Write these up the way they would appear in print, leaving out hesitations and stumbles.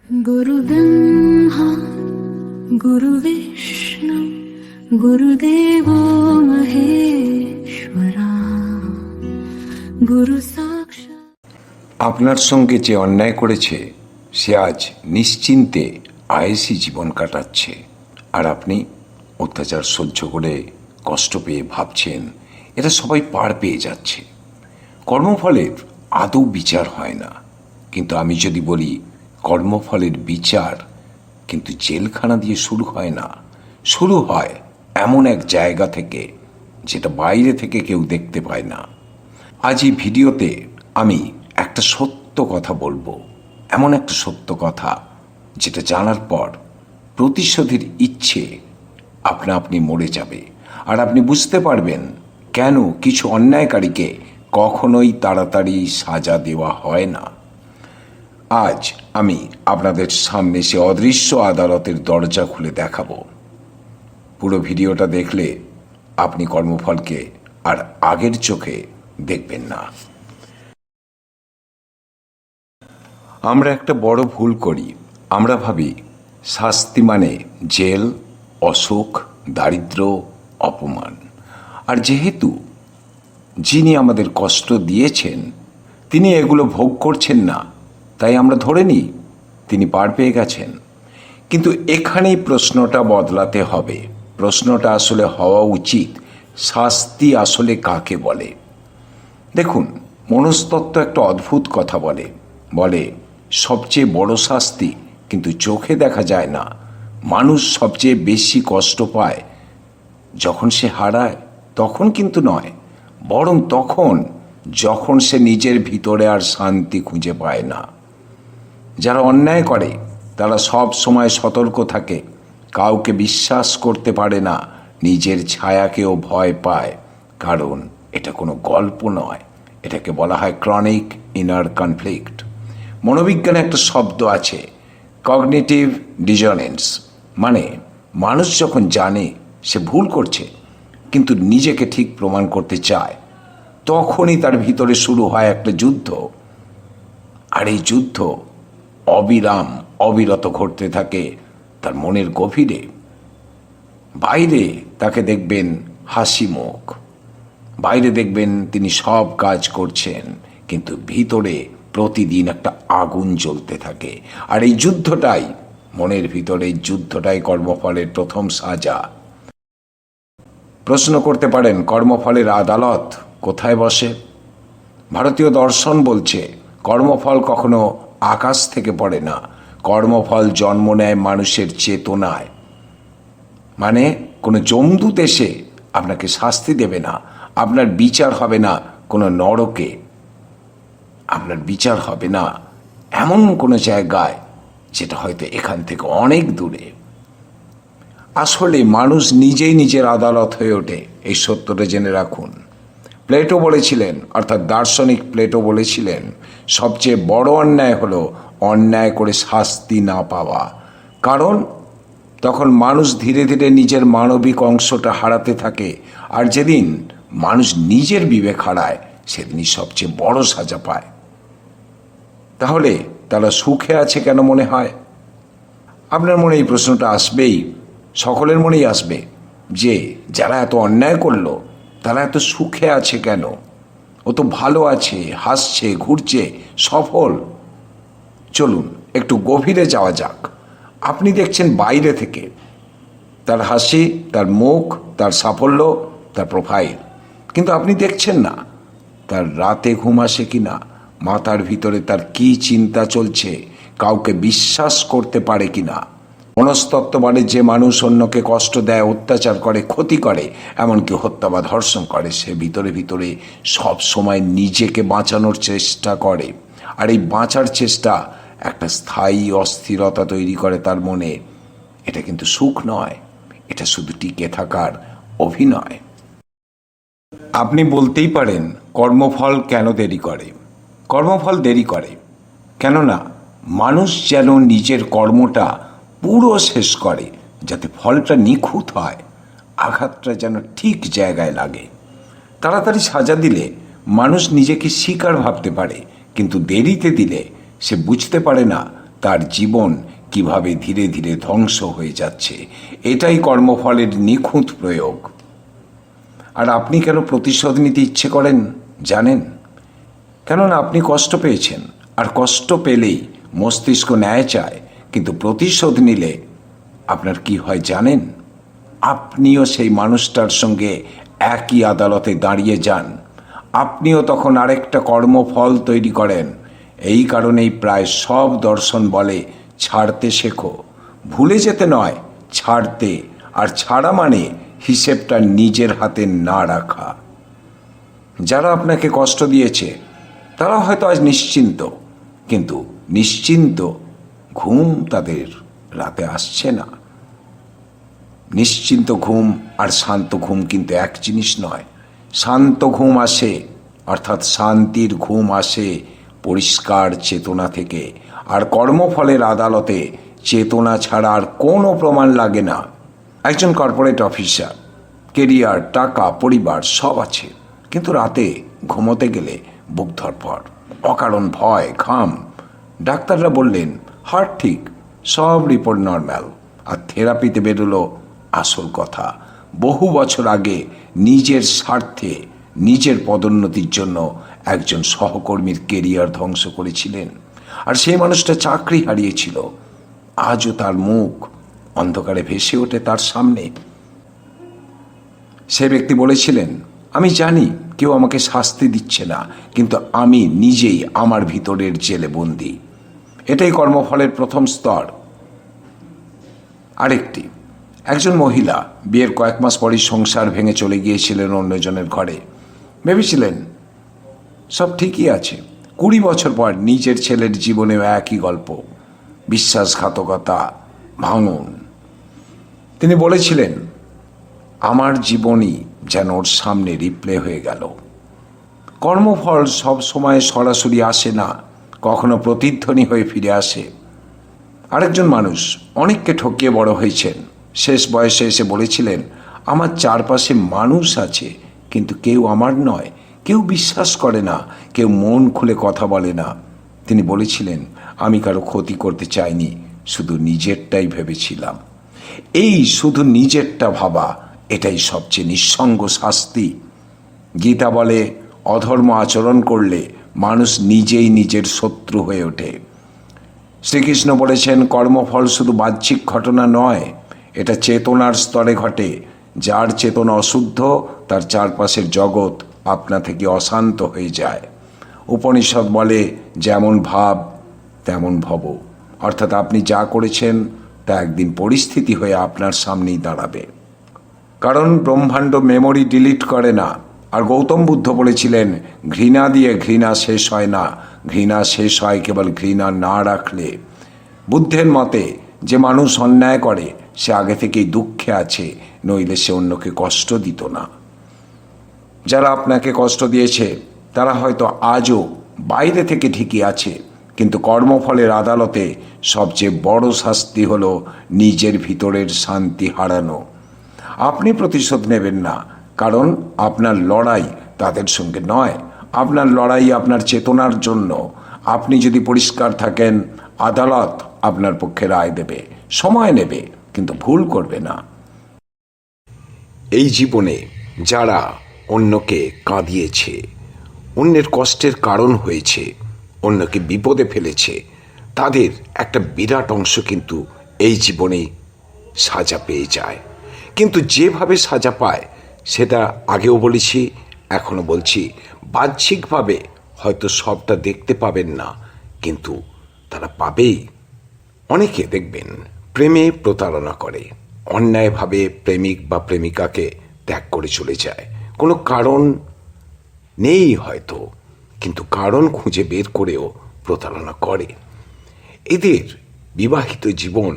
गुरुब्रह्मा गुरुविष्णु गुरुदेवो महेश्वरा गुरु साक्षात्। আপনার সঙ্গে যে অন্যায় করেছে সে আজ নিশ্চিন্তে আয়েসি জীবন কাটাচ্ছে, আর আপনি অত্যাচার সহ্য করে কষ্ট পেয়ে ভাবছেন এটা সবাই পার পেয়ে যাচ্ছে। কর্মফলের আদৌ বিচার হয় না, কিন্তু আমি যদি বলি কর্মফলের বিচার কিন্তু জেলখানা দিয়ে শুরু হয় না, শুরু হয় এমন এক জায়গা থেকে যেটা বাইরে থেকে কেউ দেখতে পায় না। আজ এই ভিডিওতে আমি একটা সত্য কথা বলবো, এমন একটা সত্য কথা যেটা জানার পর প্রতিশোধের ইচ্ছে আপনা আপনি মরে যাবে, আর আপনি বুঝতে পারবেন কেন কিছু অন্যায়কারীকে কখনোই তাড়াতাড়ি সাজা দেওয়া হয় না। আজ আমি আপনাদের সামনে সে অদৃশ্য আদালতের দরজা খুলে দেখাবো। পুরো ভিডিওটা দেখলে আপনি কর্মফলকে আর আগের চোখে দেখবেন না। আমরা একটা বড় ভুল করি, আমরা ভাবি শাস্তি মানে জেল, অসুখ, দারিদ্র, অপমান। আর যেহেতু যিনি আমাদের কষ্ট দিয়েছেন তিনি এগুলো ভোগ করছেন না, তাই আমরা ধরে নিই তিনি পার পেয়ে গেছেন। কিন্তু এখানেই প্রশ্নটা বদলাতে হবে। প্রশ্নটা আসলে হওয়া উচিত, শাস্তি আসলে কাকে বলে? দেখুন, মনস্তত্ত্ব একটা অদ্ভুত কথা বলে সবচেয়ে বড় শাস্তি কিন্তু চোখে দেখা যায় না। মানুষ সবচেয়ে বেশি কষ্ট পায় যখন সে হারায়, তখন কিন্তু নয়, বরং তখন যখন সে নিজের ভিতরে আর শান্তি খুঁজে পায় না। যারা অন্যায় করে তারা সব সময় সতর্ক থাকে, কাউকে বিশ্বাস করতে পারে না, নিজের ছায়াকেও ভয় পায়। কারণ এটা কোনো গল্প নয়, এটাকে বলা হয় ক্রনিক ইনার কনফ্লিক্ট। মনোবিজ্ঞানে একটা শব্দ আছে, কগনিটিভ ডিসোনেন্স, মানে মানুষ যখন জানে সে ভুল করছে কিন্তু নিজেকে ঠিক প্রমাণ করতে চায়, তখনই তার ভিতরে শুরু হয় একটা যুদ্ধ। আর এই যুদ্ধ অবিরত ঘটতে থাকে তার মনের গভীরে। বাইরে তাকে দেখবেন হাসি মুখ, বাইরে দেখবেন তিনি সব কাজ করছেন, কিন্তু ভিতরে প্রতিদিন একটা আগুন জ্বলতে থাকে। আর এই যুদ্ধটাই মনের ভিতরে, এই যুদ্ধটাই কর্মফলের প্রথম সাজা। প্রশ্ন করতে পারেন, কর্মফলের আদালত কোথায় বসে? ভারতীয় দর্শন বলছে কর্মফল কখনো আকাশ থেকে পড়ে না, কর্মফল জন্ম নেয় মানুষের চেতনায়। মানে কোনো জমদূত এসে আপনাকে শাস্তি দেবে না, আপনার বিচার হবে না কোনো নরকে, আপনার বিচার হবে না এমন কোনো জায়গায় যেটা হয়তো এখান থেকে অনেক দূরে। আসলে মানুষ নিজেই নিজের আদালত হয়ে ওঠে, এই সত্যটা জেনে রাখুন। প্লেটো বলেছিলেন, অর্থাৎ দার্শনিক প্লেটো বলেছিলেন, সবচেয়ে বড় অন্যায় হলো অন্যায় করে শাস্তি না পাওয়া। কারণ তখন মানুষ ধীরে ধীরে নিজের মানবিক অংশটা হারাতে থাকে, আর যেদিন মানুষ নিজের বিবেক হারায় সেদিনই সবচেয়ে বড় সাজা পায়। তাহলে তারা সুখে আছে কেন মনে হয়? আপনার মনে এই প্রশ্নটা আসবেই, সকলের মনেই আসবে যে যারা এত অন্যায় করলো তারা এত সুখে আছে কেন? ও তো ভালো আছে, হাসছে, ঘুরছে, সফল। চলুন একটু গভীরে যাওয়া যাক। আপনি দেখছেন বাইরে থেকে তার হাসি, তার মুখ, তার সাফল্য, তার প্রোফাইল, কিন্তু আপনি দেখছেন না তার রাতে ঘুম আসে কিনা, মাথার ভিতরে তার কি চিন্তা চলছে, কাউকে বিশ্বাস করতে পারে কিনা। মনস্তত্ত্ব বলে যে মানুষ অন্যকে কষ্ট দেয়, অত্যাচার করে, ক্ষতি করে, এমনকি হত্যা বা ধর্ষণ করে, সে ভিতরে ভিতরে সব সময় নিজেকে বাঁচানোর চেষ্টা করে। আর এই বাঁচার চেষ্টা একটা স্থায়ী অস্থিরতা তৈরি করে তার মনে। এটা কিন্তু সুখ নয়, এটা শুধু টিকে থাকার অভিনয়। আপনি বলতেই পারেন, কর্মফল কেন দেরি করে? কর্মফল দেরি করে কেননা মানুষ যেন নিজের কর্মটা পুরো শেষ করে, যাতে ফলটা নিখুঁত হয়, আঘাতটা যেন ঠিক জায়গায় লাগে। তাড়াতাড়ি সাজা দিলে মানুষ নিজেকে শিকার ভাবতে পারে, কিন্তু দেরিতে দিলে সে বুঝতে পারে না তার জীবন কিভাবে ধীরে ধীরে ধ্বংস হয়ে যাচ্ছে। এটাই কর্মফলের নিখুঁত প্রয়োগ। আর আপনি কেন প্রতিশোধ নিতে ইচ্ছে করেন জানেন? কেননা আপনি কষ্ট পেয়েছেন, আর কষ্ট পেলেই মস্তিষ্ক ন্যায় চায়। কিন্তু প্রতিশোধ নিলে আপনার কি হয় জানেন? আপনিও সেই মানুষটার সঙ্গে একই আদালতে দাঁড়িয়ে যান। আপনিও তখন আরেকটা কর্মফল তৈরি করেন। এই কারণেই প্রায় সব দর্শন বলে ছাড়তে শেখো, ভুলে যেতে নয়, ছাড়তে। আর ছাড়া মানে হিসেবটা নিজের হাতে না রাখা। যারা আপনাকে কষ্ট দিয়েছে তারা হয়তো আজ নিশ্চিন্ত, কিন্তু নিশ্চিন্ত ঘুম তাদের রাতে আসছে না। নিশ্চিন্ত ঘুম আর শান্ত ঘুম কিন্তু এক জিনিস নয়। শান্ত ঘুম আসে, অর্থাৎ শান্তির ঘুম আসে পরিষ্কার চেতনা থেকে। আর কর্মফলের আদালতে চেতনা ছাড়া আর কোনো প্রমাণ লাগে না। একজন কর্পোরেট অফিসার, কেরিয়ার, টাকা, পরিবার সব আছে, কিন্তু রাতে ঘুমোতে গেলে বুক ধড়ফড়, অকারণ ভয়, ঘাম। ডাক্তাররা বললেন হার্ট ঠিক, সব রিপোর্ট নর্মাল। আর থেরাপিতে বেরোলো আসল কথা। বহু বছর আগে নিজের স্বার্থে, নিজের পদোন্নতির জন্য একজন সহকর্মীর কেরিয়ার ধ্বংস করেছিলেন। আর সেই মানুষটা চাকরি হারিয়েছিল। আজও তার মুখ অন্ধকারে ভেসে ওঠে তার সামনে। সে ব্যক্তি বলেছিলেন, আমি জানি কেউ আমাকে শাস্তি দিচ্ছে না, কিন্তু আমি নিজেই আমার ভিতরের জেলে বন্দী। এটাই কর্মফলের প্রথম স্তর। আরেকটি, একজন মহিলা বিয়ের কয়েক মাস পরই সংসার ভেঙে চলে গিয়েছিলেন অন্যজনের ঘরে। ভেবেছিলেন সব ঠিকই আছে। 20 বছর পর নিজের ছেলের জীবনেও একই গল্প, বিশ্বাসঘাতকতা, ভাঙন। তিনি বলেছিলেন, আমার জীবনই যেন ওর সামনে রিপ্লে হয়ে গেল। কর্মফল সব সময় সরাসরি আসে না, কখনো প্রতিধ্বনি হয়ে ফিরে আসে। আরেকজন মানুষ অনেককে ঠকিয়ে বড় হয়েছেন। শেষ বয়সে এসে বলেছিলেন, আমার চারপাশে মানুষ আছে, কিন্তু কেউ আমার নয়, কেউ বিশ্বাস করে না, কেউ মন খুলে কথা বলে না। তিনি বলেছিলেন, আমি কারো ক্ষতি করতে চাইনি, শুধু নিজেরটাই ভেবেছিলাম। এই শুধু নিজেরটা ভাবা, এটাই সবচেয়ে নিঃসঙ্গ শাস্তি। গীতা বলে, অধর্ম আচরণ করলে মানুষ নিজেই নিজের শত্রু হয়ে ওঠে। শ্রীকৃষ্ণ বলেছেন, কর্মফল শুধু বাহ্যিক ঘটনা নয়, এটা চেতনার স্তরে ঘটে। যার চেতনা অশুদ্ধ, তার চারপাশের জগৎ আপনা থেকে অশান্ত হয়ে যায়। উপনিষদ বলে, যেমন ভাব তেমন ভব। অর্থাৎ আপনি যা করেছেন তা একদিন পরিস্থিতি হয়ে আপনার সামনেই দাঁড়াবে। কারণ ব্রহ্মাণ্ড মেমোরি ডিলিট করে না। আর গৌতম বুদ্ধ বলেছিলেন, ঘৃণা দিয়ে ঘৃণা শেষ হয় না, ঘৃণা শেষ হয় কেবল ঘৃণা না রাখলে। বুদ্ধের মতে, যে মানুষ অন্যায় করে সে আগে থেকেই দুঃখে আছে, নইলে সে অন্যকে কষ্ট দিত না। যারা আপনাকে কষ্ট দিয়েছে তারা হয়তো আজও বাইরে থেকে ঠিকই আছে, কিন্তু কর্মফলের আদালতে সবচেয়ে বড় শাস্তি হলো নিজের ভিতরের শান্তি হারানো। আপনি প্রতিশোধ নেবেন না, কারণ আপনার লড়াই তাদের সঙ্গে নয়। আপনার লড়াই আপনার চেতনার জন্য। আপনি যদি পরিষ্কার থাকেন, আদালত আপনার পক্ষে রায় দেবে। সময় নেবে, কিন্তু ভুল করবে না। এই জীবনে যারা অন্যকে কাঁদিয়েছে, অন্যের কষ্টের কারণ হয়েছে, অন্যকে বিপদে ফেলেছে, তাদের একটা বিরাট অংশ কিন্তু এই জীবনে সাজা পেয়ে যায়। কিন্তু যেভাবে সাজা পায় সেটা আগেও বলেছি, এখনো বলছি, বাহ্যিকভাবে হয়তো সবটা দেখতে পাবেন না, কিন্তু তারা পাবেই। অনেকে দেখবেন প্রেমে প্রতারণা করে, অন্যায়ভাবে প্রেমিক বা প্রেমিকাকে ত্যাগ করে চলে যায়। কোনো কারণ নেই হয়তো, কিন্তু কারণ খুঁজে বের করেও প্রতারণা করে। এদের বিবাহিত জীবন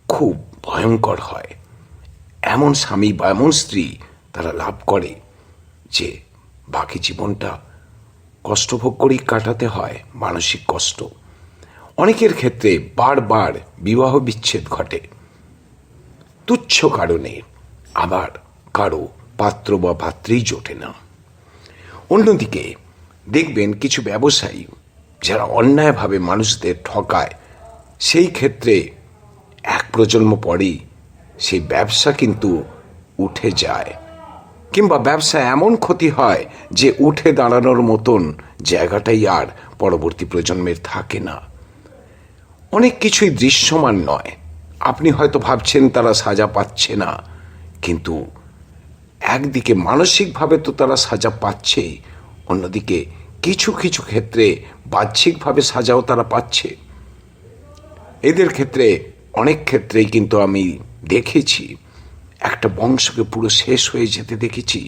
খুব ভয়ঙ্কর হয়। এমন স্বামী বা এমন স্ত্রী তারা লাভ করে যে বাকি জীবনটা কষ্টভোগ করেই কাটাতে হয়, মানসিক কষ্ট। অনেকের ক্ষেত্রে বারবার বিবাহ বিচ্ছেদ ঘটে তুচ্ছ কারণে, আবার কারো পাত্র বা পাত্রীই জোটে না। অন্যদিকে দেখবেন কিছু ব্যবসায়ী যারা অন্যায়ভাবে মানুষদের ঠকায়, সেই ক্ষেত্রে এক প্রজন্ম পরেই সেই ব্যবসা কিন্তু উঠে যায়, কিংবা ব্যবসা এমন ক্ষতি হয় যে উঠে দাঁড়ানোর মতন জায়গাটাই আর পরবর্তী প্রজন্মের থাকে না। অনেক কিছুই দৃশ্যমান নয়। আপনি হয়তো ভাবছেন তারা সাজা পাচ্ছে না, কিন্তু একদিকে মানসিকভাবে তো তারা সাজা পাচ্ছেই, অন্যদিকে কিছু কিছু ক্ষেত্রে বাহ্যিকভাবে সাজাও তারা পাচ্ছে। এদের ক্ষেত্রে অনেক ক্ষেত্রেই কিন্তু আমি দেখেছি একটা বংশকে পুরো শেষ হয়ে যেতে দেখেছি,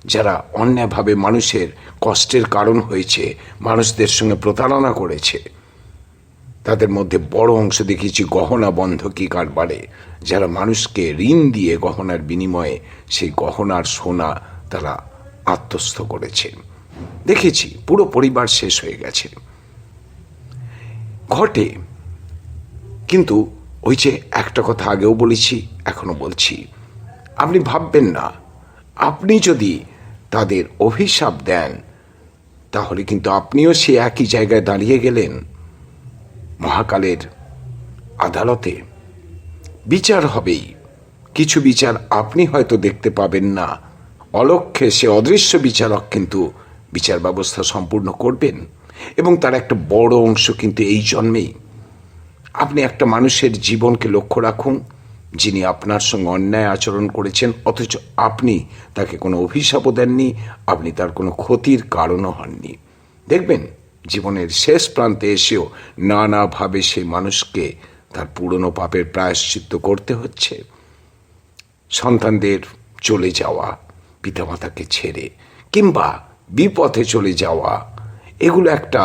যারা অন্যায়ভাবে মানুষের কষ্টের কারণ হয়েছে, মানুষদের সঙ্গে প্রতারণা করেছে। তাদের মধ্যে বড় অংশ দেখেছি গহনা বন্ধকি কারবারে, যারা মানুষকে ঋণ দিয়ে গহনার বিনিময়ে সেই গহনার সোনা তারা আত্মস্থ করেছে। দেখেছি পুরো পরিবার শেষ হয়ে গেছে। ঘটে, কিন্তু ওই যে একটা কথা আগেও বলেছি, এখনো বলছি, আপনি ভাববেন না আপনি যদি তাদের অভিশাপ দেন তাহলে কিন্তু আপনিও সে একই জায়গায় দাঁড়িয়ে গেলেন। মহাকালের আদালতে বিচার হবেই। কিছু বিচার আপনি হয়তো দেখতে পাবেন না, অলক্ষ্যে সে অদৃশ্য বিচারক কিন্তু বিচার ব্যবস্থা সম্পূর্ণ করবেন, এবং তার একটা বড় অংশ কিন্তু এই জন্মেই। আপনি একটা মানুষের জীবনকে লক্ষ্য রাখুন, যিনি আপনার সঙ্গে অন্যায় আচরণ করেছেন, অথচ আপনি তাকে কোনো অভিশাপও দেননি, আপনি তার কোনো ক্ষতির কারণও হননি। দেখবেন জীবনের শেষ প্রান্তে এসেও নানাভাবে সেই মানুষকে তার পুরনো পাপের প্রায়শ্চিত্ত করতে হচ্ছে। সন্তানদের চলে যাওয়া, পিতামাতাকে ছেড়ে, কিংবা বিপথে চলে যাওয়া, এগুলো একটা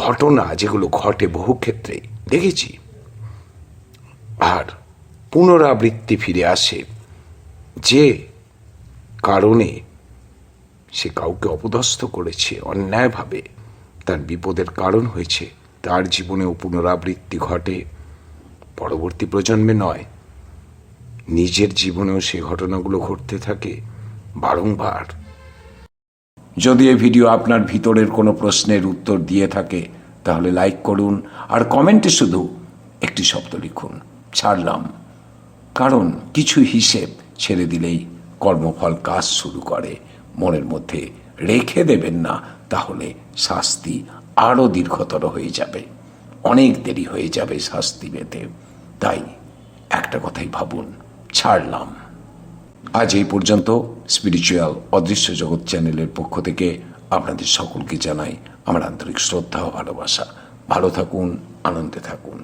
ঘটনা যেগুলো ঘটে বহু ক্ষেত্রে দেখেছি। আর পুনরাবৃত্তি ফিরে আসে যে কারণে সে কাউকে অপদস্থ করেছে, অন্যায়ভাবে তার বিপদের কারণ হয়েছে, তার জীবনেও পুনরাবৃত্তি ঘটে। পরবর্তী প্রজন্মে নয়, নিজের জীবনেও সেই ঘটনাগুলো ঘটতে থাকে বারংবার। যদি এই ভিডিও আপনার ভিতরের কোনো প্রশ্নের উত্তর দিয়ে থাকে তাহলে লাইক করুন, আর কমেন্টে শুধু একটি শব্দ লিখুন, ছাড়লাম। কারণ কিছু হিসেব ছেড়ে দিলেই কর্মফল কাজ শুরু করে। মনের মধ্যে রেখে দেবেন না, তাহলে শাস্তি আরও দীর্ঘতর হয়ে যাবে, অনেক দেরি হয়ে যাবে শাস্তি পেতে। তাই একটা কথাই ভাবুন, ছাড়লাম। আজ এই পর্যন্ত। স্পিরিচুয়াল অদৃশ্য জগৎ চ্যানেলের পক্ষ থেকে আপনাদের সকলকে জানাই আমার আন্তরিক শ্রদ্ধা ও ভালোবাসা। ভালো থাকুন, আনন্দে থাকুন।